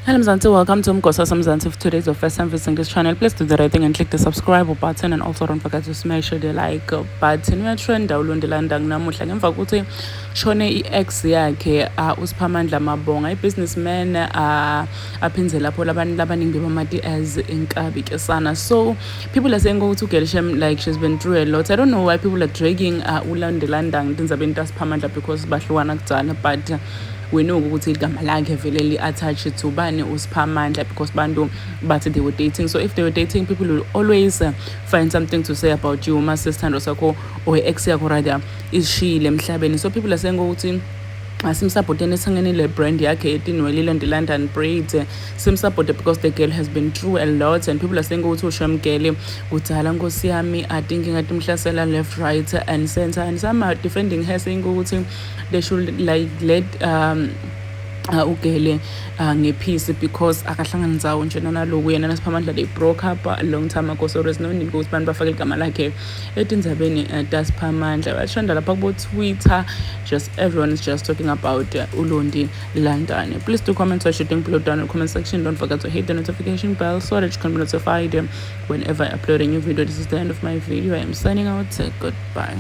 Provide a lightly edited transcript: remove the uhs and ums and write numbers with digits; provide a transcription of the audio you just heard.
Hello Mzansi, welcome to Mgosa Mzansi. If today is your first time visiting this channel, please do the right thing and click the subscribe button, and also don't forget to smash the like button. We are trend Londie London namuhla ngemva kokuthi shone i-ex yakhe uSphamandla Mabonga, i-businessman aphinze lapho labantu labaningi bamati as inkabi ke sana. So people are saying ukuthi uGerishem, like, she's been through a lot. I don't know why people are dragging uLondie London tindzabeni taSphamandla because bahlukana kudzala, but we know ukuthi igama lakhe vele li-attach to bani uSphamandla because bantu bathi they were dating. So if they were dating, people will always find something to say about you, uma sisithando sakho or ex yakho rather ishile emhlabeni. So people are saying ukuthi simsupporteni singene le brand yakhe etinwele Londie London braids, simsupport because the girl has been through a lot, and people are saying ukuthi ushomgele udala nkosi yami athinking ngathi mhlasela left right and center, and some are defending her saying ukuthi they should like let ugele ngepeace because akahlangana nzawo nje naloku yena naSphamandla they broke up a long time ago. So there's no need ukuthi bantu bafake igama lakhe etindzabeni taSphamandla. Bashonda lapha kubo Twitter, just everyone is just talking about uLondie London. Please do comment what you think below down in the comment section. Don't forget to hit the notification bell so that you can be notified whenever I upload a new video. This is the end of my video. I am signing out. Goodbye.